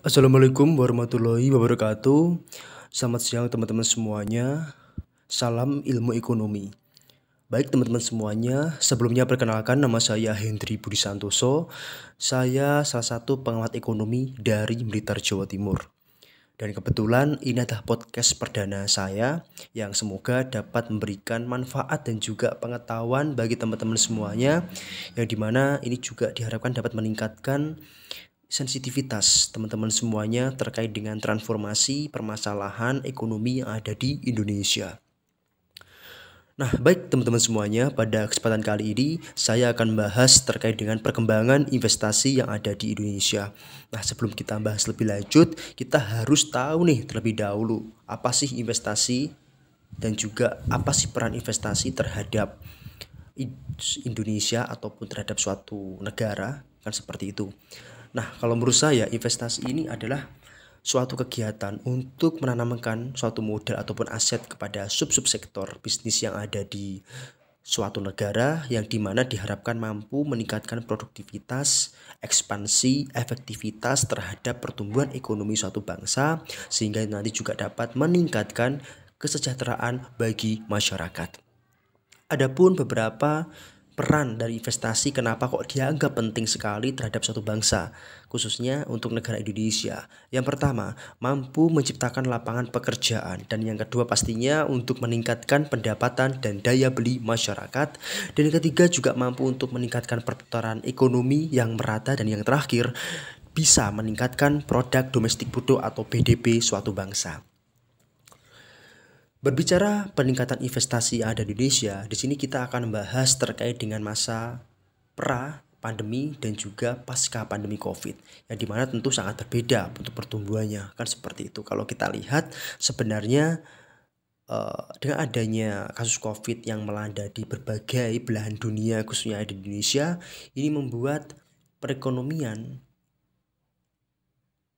Assalamualaikum warahmatullahi wabarakatuh. Selamat siang teman-teman semuanya. Salam ilmu ekonomi. Baik teman-teman semuanya, sebelumnya perkenalkan nama saya Hendri Budi Santoso. Saya salah satu pengamat ekonomi dari Blitar, Jawa Timur. Dan kebetulan ini adalah podcast perdana saya yang semoga dapat memberikan manfaat dan juga pengetahuan bagi teman-teman semuanya, yang dimana ini juga diharapkan dapat meningkatkan sensitivitas teman-teman semuanya terkait dengan transformasi permasalahan ekonomi yang ada di Indonesia. Nah, baik teman-teman semuanya, pada kesempatan kali ini saya akan bahas terkait dengan perkembangan investasi yang ada di Indonesia. Nah, sebelum kita bahas lebih lanjut, kita harus tahu nih terlebih dahulu apa sih investasi dan juga apa sih peran investasi terhadap Indonesia ataupun terhadap suatu negara, kan seperti itu. Nah, kalau menurut saya investasi ini adalah suatu kegiatan untuk menanamkan suatu modal ataupun aset kepada sub-sub sektor bisnis yang ada di suatu negara, yang dimana diharapkan mampu meningkatkan produktivitas, ekspansi, efektivitas terhadap pertumbuhan ekonomi suatu bangsa, sehingga nanti juga dapat meningkatkan kesejahteraan bagi masyarakat. Adapun beberapa peran dari investasi, kenapa kok dianggap penting sekali terhadap suatu bangsa, khususnya untuk negara Indonesia. Yang pertama, mampu menciptakan lapangan pekerjaan, dan yang kedua pastinya untuk meningkatkan pendapatan dan daya beli masyarakat, dan yang ketiga juga mampu untuk meningkatkan perputaran ekonomi yang merata, dan yang terakhir bisa meningkatkan produk domestik bruto atau PDB suatu bangsa. Berbicara peningkatan investasi yang ada di Indonesia, di sini kita akan membahas terkait dengan masa pra-pandemi dan juga pasca pandemi COVID, yang dimana tentu sangat berbeda untuk pertumbuhannya, kan seperti itu. Kalau kita lihat sebenarnya dengan adanya kasus COVID yang melanda di berbagai belahan dunia, khususnya di Indonesia, ini membuat perekonomian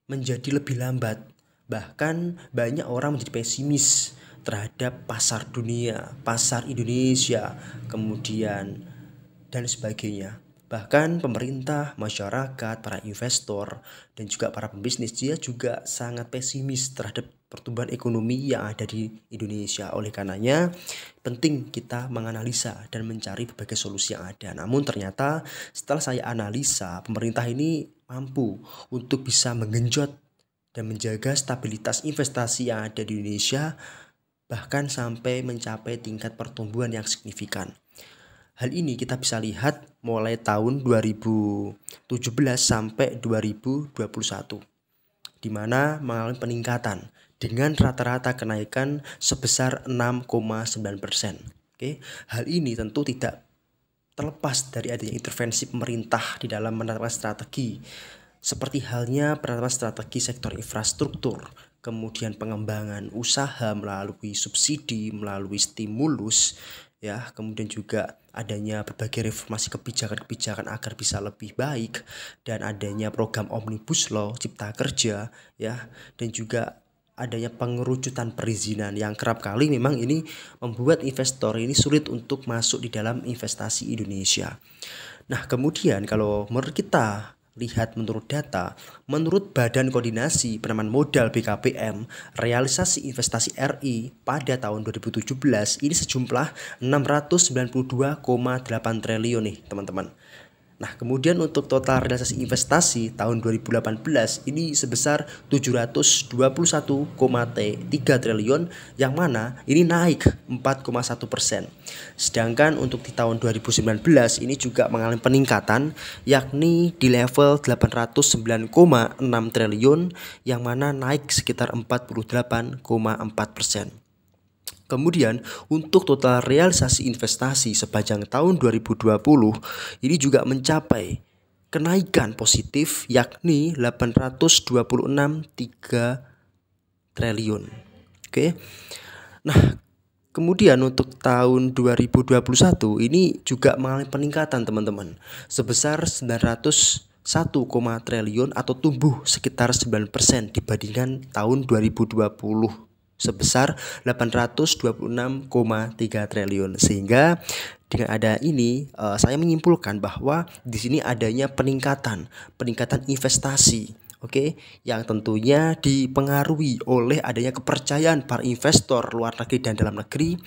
menjadi lebih lambat. Bahkan banyak orang menjadi pesimis terhadap pasar dunia, pasar Indonesia, kemudian dan sebagainya. Bahkan pemerintah, masyarakat, para investor, dan juga para pembisnis, dia juga sangat pesimis terhadap pertumbuhan ekonomi yang ada di Indonesia. Oleh karenanya, penting kita menganalisa dan mencari berbagai solusi yang ada. Namun ternyata setelah saya analisa, pemerintah ini mampu untuk bisa menggenjot dan menjaga stabilitas investasi yang ada di Indonesia, bahkan sampai mencapai tingkat pertumbuhan yang signifikan. Hal ini kita bisa lihat mulai tahun 2017 sampai 2021, di mana mengalami peningkatan dengan rata-rata kenaikan sebesar 6,9%. Oke, hal ini tentu tidak terlepas dari adanya intervensi pemerintah di dalam menetapkan strategi, seperti halnya penerapan strategi sektor infrastruktur, kemudian pengembangan usaha melalui subsidi, melalui stimulus, ya, kemudian juga adanya berbagai reformasi kebijakan-kebijakan agar bisa lebih baik, dan adanya program Omnibus Law, Cipta Kerja, ya, dan juga adanya pengerucutan perizinan yang kerap kali memang ini membuat investor ini sulit untuk masuk di dalam investasi Indonesia. Nah, kemudian kalau menurut kita lihat menurut data, menurut Badan Koordinasi Penanaman Modal BKPM, realisasi investasi RI pada tahun 2017 ini sejumlah 692,8 triliun nih teman-teman. Nah, kemudian untuk total realisasi investasi tahun 2018 ini sebesar 721,3 triliun, yang mana ini naik 4,1%. Sedangkan untuk di tahun 2019 ini juga mengalami peningkatan, yakni di level 809,6 triliun, yang mana naik sekitar 48,4%. Kemudian untuk total realisasi investasi sepanjang tahun 2020 ini juga mencapai kenaikan positif, yakni 826,3 triliun. Oke. Nah, kemudian untuk tahun 2021 ini juga mengalami peningkatan teman-teman, sebesar 901, triliun atau tumbuh sekitar 9% dibandingkan tahun 2020 sebesar 826,3 triliun. Sehingga dengan ada ini saya menyimpulkan bahwa di sini adanya peningkatan investasi Oke, yang tentunya dipengaruhi oleh adanya kepercayaan para investor luar negeri dan dalam negeri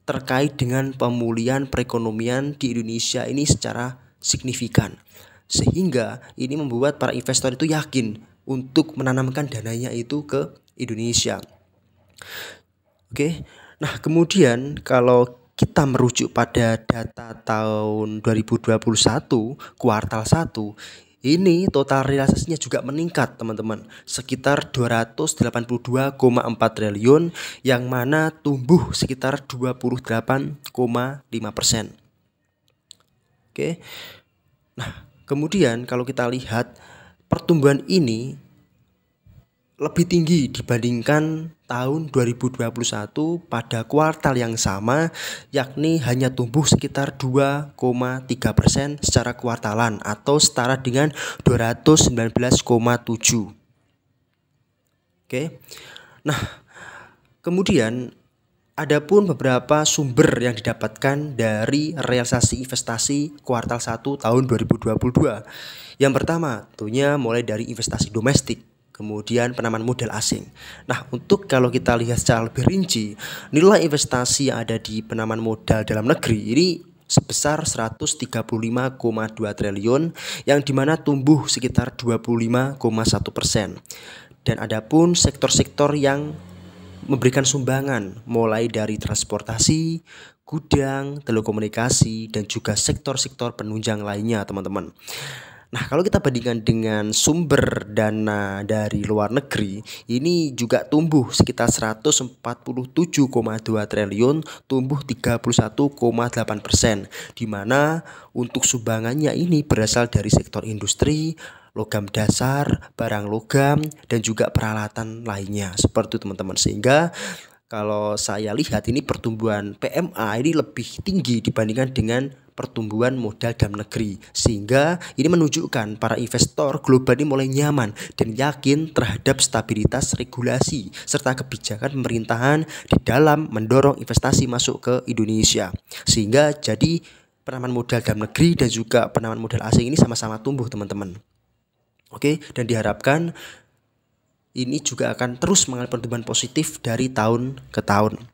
terkait dengan pemulihan perekonomian di Indonesia ini secara signifikan. Sehingga ini membuat para investor itu yakin untuk menanamkan dananya itu ke Indonesia. Oke. Nah, kemudian kalau kita merujuk pada data tahun 2021 kuartal 1, ini total realisasinya juga meningkat, teman-teman, sekitar 282,4 triliun yang mana tumbuh sekitar 28,5%. Oke. Nah, kemudian kalau kita lihat pertumbuhan ini lebih tinggi dibandingkan tahun 2021 pada kuartal yang sama, yakni hanya tumbuh sekitar 2,3% secara kuartalan atau setara dengan 219,7. Oke. Nah, kemudian adapun beberapa sumber yang didapatkan dari realisasi investasi kuartal 1 tahun 2022. Yang pertama, tentunya mulai dari investasi domestik, kemudian penanaman modal asing. Nah, untuk kalau kita lihat secara lebih rinci, nilai investasi yang ada di penanaman modal dalam negeri ini sebesar 135,2 triliun yang dimana tumbuh sekitar 25,1%. Dan adapun sektor-sektor yang memberikan sumbangan mulai dari transportasi, gudang, telekomunikasi, dan juga sektor-sektor penunjang lainnya, teman-teman. Nah, kalau kita bandingkan dengan sumber dana dari luar negeri, ini juga tumbuh sekitar 147,2 triliun, tumbuh 31,8%, di mana untuk sumbangannya ini berasal dari sektor industri, logam dasar, barang logam, dan juga peralatan lainnya. Seperti itu, teman-teman. Sehingga kalau saya lihat ini pertumbuhan PMA ini lebih tinggi dibandingkan dengan pertumbuhan modal dalam negeri, sehingga ini menunjukkan para investor global ini mulai nyaman dan yakin terhadap stabilitas regulasi serta kebijakan pemerintahan di dalam mendorong investasi masuk ke Indonesia, sehingga jadi penanaman modal dalam negeri dan juga penanaman modal asing ini sama-sama tumbuh, teman-teman. Oke, dan diharapkan ini juga akan terus mengalami pertumbuhan positif dari tahun ke tahun.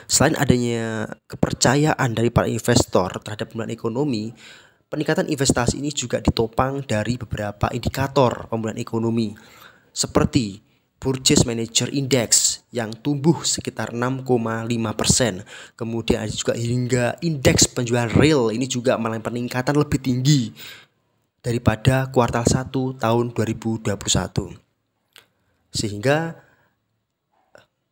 Selain adanya kepercayaan dari para investor terhadap pemulihan ekonomi, peningkatan investasi ini juga ditopang dari beberapa indikator pemulihan ekonomi seperti Purchase Manager Index yang tumbuh sekitar 6,5%. Kemudian ada juga hingga indeks penjualan real ini juga mengalami peningkatan lebih tinggi daripada kuartal 1 tahun 2021. Sehingga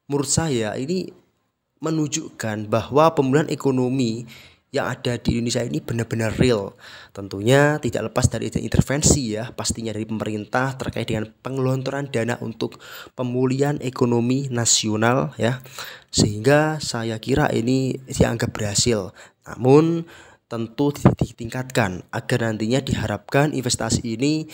menurut saya ini menunjukkan bahwa pemulihan ekonomi yang ada di Indonesia ini benar-benar real. Tentunya tidak lepas dari intervensi ya, pastinya dari pemerintah terkait dengan penggelontoran dana untuk pemulihan ekonomi nasional ya. Sehingga saya kira ini dianggap berhasil. Namun tentu ditingkatkan agar nantinya diharapkan investasi ini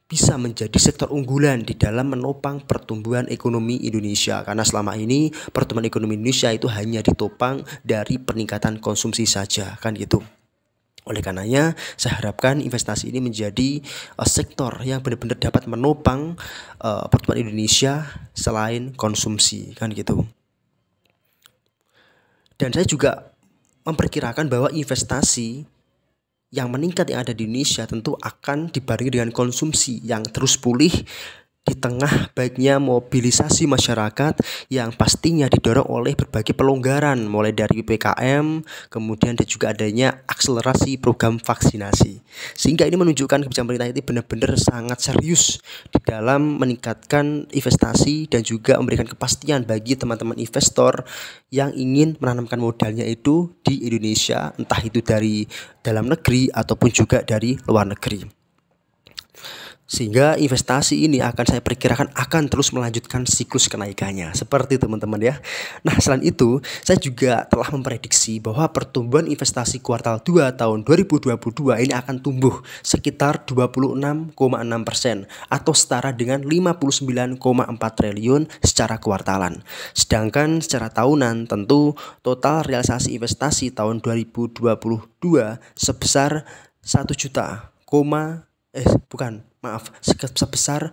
bisa menjadi sektor unggulan di dalam menopang pertumbuhan ekonomi Indonesia, karena selama ini pertumbuhan ekonomi Indonesia itu hanya ditopang dari peningkatan konsumsi saja, kan gitu. Oleh karenanya saya harapkan investasi ini menjadi sektor yang benar-benar dapat menopang pertumbuhan Indonesia selain konsumsi, kan gitu. Dan saya juga memperkirakan bahwa investasi yang meningkat yang ada di Indonesia tentu akan dibarengi dengan konsumsi yang terus pulih di tengah baiknya mobilisasi masyarakat yang pastinya didorong oleh berbagai pelonggaran mulai dari PPKM, kemudian dan juga adanya akselerasi program vaksinasi. Sehingga ini menunjukkan kebijakan pemerintah ini benar-benar sangat serius di dalam meningkatkan investasi dan juga memberikan kepastian bagi teman-teman investor yang ingin menanamkan modalnya itu di Indonesia, entah itu dari dalam negeri ataupun juga dari luar negeri. Sehingga investasi ini akan saya perkirakan akan terus melanjutkan siklus kenaikannya. Seperti teman-teman ya. Nah, selain itu, saya juga telah memprediksi bahwa pertumbuhan investasi kuartal 2 tahun 2022 ini akan tumbuh sekitar 26,6% atau setara dengan 59,4 triliun secara kuartalan. Sedangkan secara tahunan tentu total realisasi investasi tahun 2022 sebesar 1 juta, sebesar